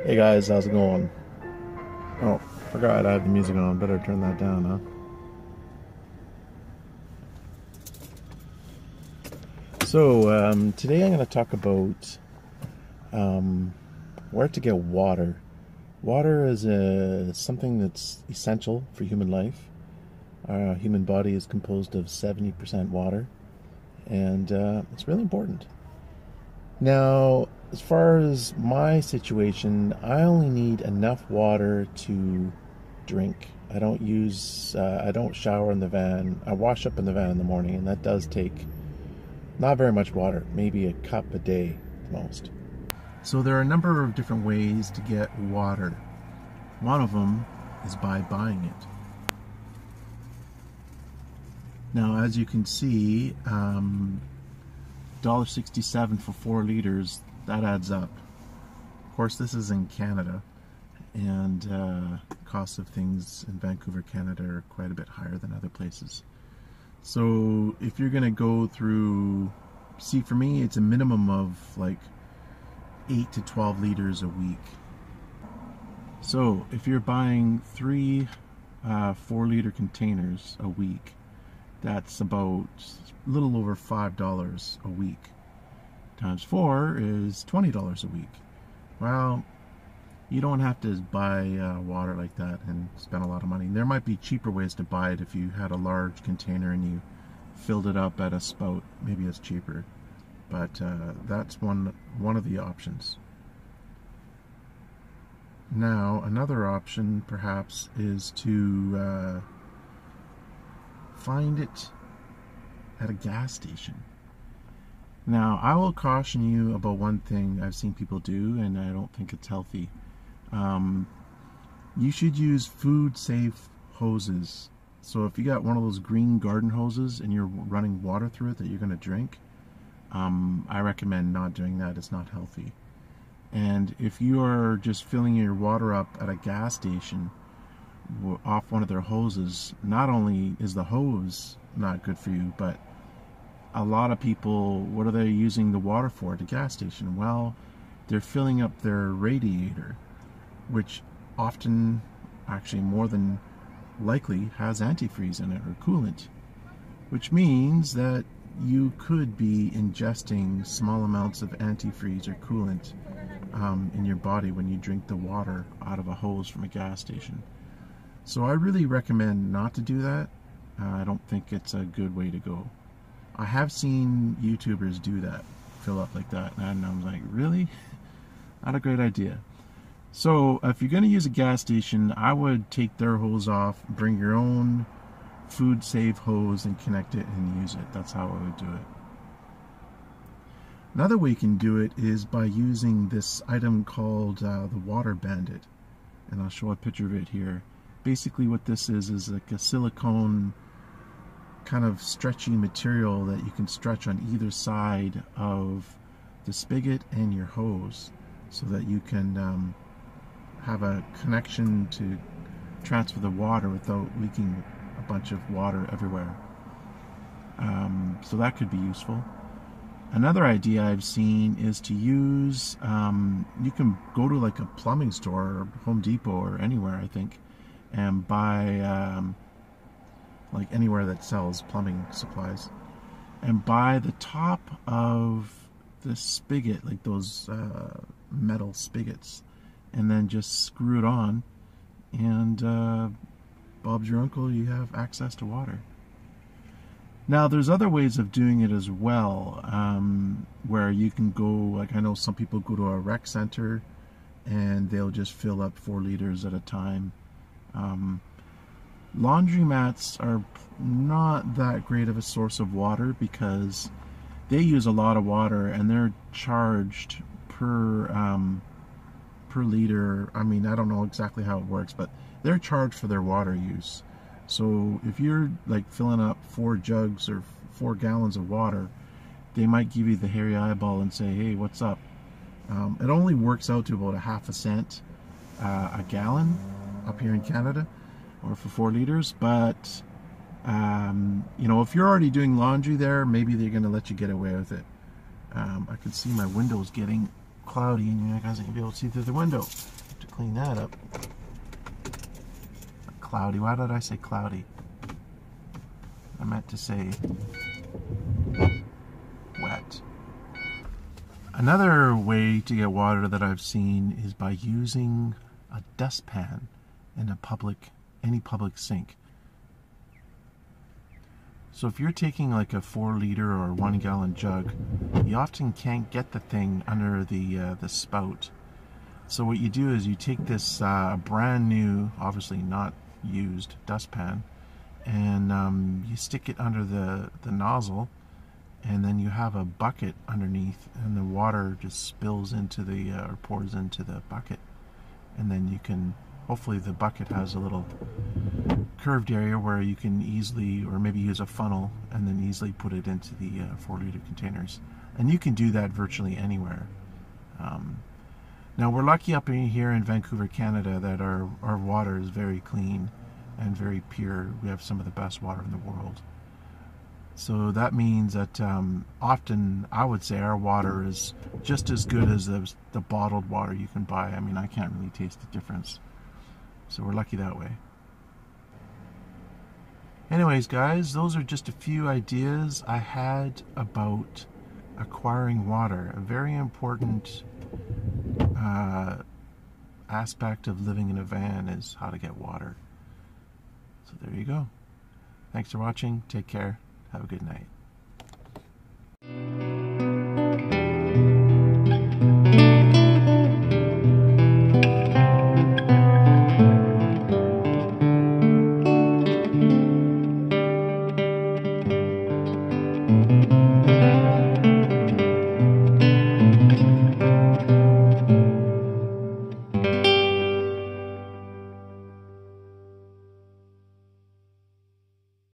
Hey guys, how's it going? Oh, forgot I have the music on. Better turn that down, huh? So, today I'm going to talk about where to get water. Water is something that's essential for human life. Our human body is composed of 70% water, and it's really important. Now, as far as my situation, I only need enough water to drink. I don't shower in the van. I wash up in the van in the morning, and that does take not very much water, maybe a cup a day at most. So there are a number of different ways to get water. One of them is by buying it. Now, as you can see, $1.67 for 4 liters, that adds up. Of course, this is in Canada, and costs of things in Vancouver, Canada are quite a bit higher than other places. So if you're gonna go through, see, for me it's a minimum of like 8 to 12 liters a week. So if you're buying 3 4-liter containers a week, that's about a little over $5 a week. Times 4 is $20 a week. Well, you don't have to buy water like that and spend a lot of money. There might be cheaper ways to buy it. If you had a large container and you filled it up at a spout, maybe it's cheaper. But that's one of the options. Now, another option perhaps is to find it at a gas station. Now, I will caution you about one thing I've seen people do, and I don't think it's healthy. You should use food-safe hoses. So if you got one of those green garden hoses and you're running water through it that you're going to drink, I recommend not doing that. It's not healthy. And if you are just filling your water up at a gas station off one of their hoses, not only is the hose not good for you, but a lot of people, what are they using the water for at the gas station? Well, they're filling up their radiator, which often, actually more than likely, has antifreeze in it or coolant, which means that you could be ingesting small amounts of antifreeze or coolant in your body when you drink the water out of a hose from a gas station. So I really recommend not to do that. I don't think it's a good way to go. I have seen YouTubers do that, fill up like that, and I'm like, really? Not a great idea. So if you're going to use a gas station, I would take their hose off, bring your own food-safe hose and connect it and use it. That's how I would do it. Another way you can do it is by using this item called the Water Bandit, and I'll show a picture of it here. Basically what this is like a silicone kind of stretchy material that you can stretch on either side of the spigot and your hose, so that you can have a connection to transfer the water without leaking a bunch of water everywhere. So that could be useful. Another idea I've seen is to use, you can go to like a plumbing store or Home Depot or anywhere, I think, and buy, like anywhere that sells plumbing supplies, and buy the top of the spigot, like those metal spigots, and then just screw it on, and Bob's your uncle, you have access to water. Now, there's other ways of doing it as well, where you can go, like I know some people go to a rec center and they'll just fill up 4 liters at a time. Laundromats are not that great of a source of water because they use a lot of water and they're charged per liter. I mean, I don't know exactly how it works, but they're charged for their water use. So if you're like filling up 4 jugs or 4 gallons of water, they might give you the hairy eyeball and say, hey, what's up? It only works out to about a half a cent a gallon up here in Canada, or for 4 liters. But you know, if you're already doing laundry there, maybe they're going to let you get away with it. I can see my windows getting cloudy and you guys ain't be able to see through the window. to clean that up. Cloudy. Why did I say cloudy? I meant to say wet. Another way to get water that I've seen is by using a dustpan in any public sink. So if you're taking like a 4-liter or 1-gallon jug, you often can't get the thing under the spout. So what you do is you take this brand new, obviously not used, dustpan, and you stick it under the nozzle, and then you have a bucket underneath, and the water just spills into or pours into the bucket, and then you can, hopefully the bucket has a little curved area where you can easily, or maybe use a funnel and then easily put it into the 4-liter containers. And you can do that virtually anywhere. Now we're lucky up here in Vancouver, Canada, that our water is very clean and very pure. We have some of the best water in the world. So that means that often I would say our water is just as good as the bottled water you can buy. I mean, I can't really taste the difference. So we're lucky that way. Anyways, guys, those are just a few ideas I had about acquiring water. A very important aspect of living in a van is how to get water. So there you go. Thanks for watching. Take care. Have a good night.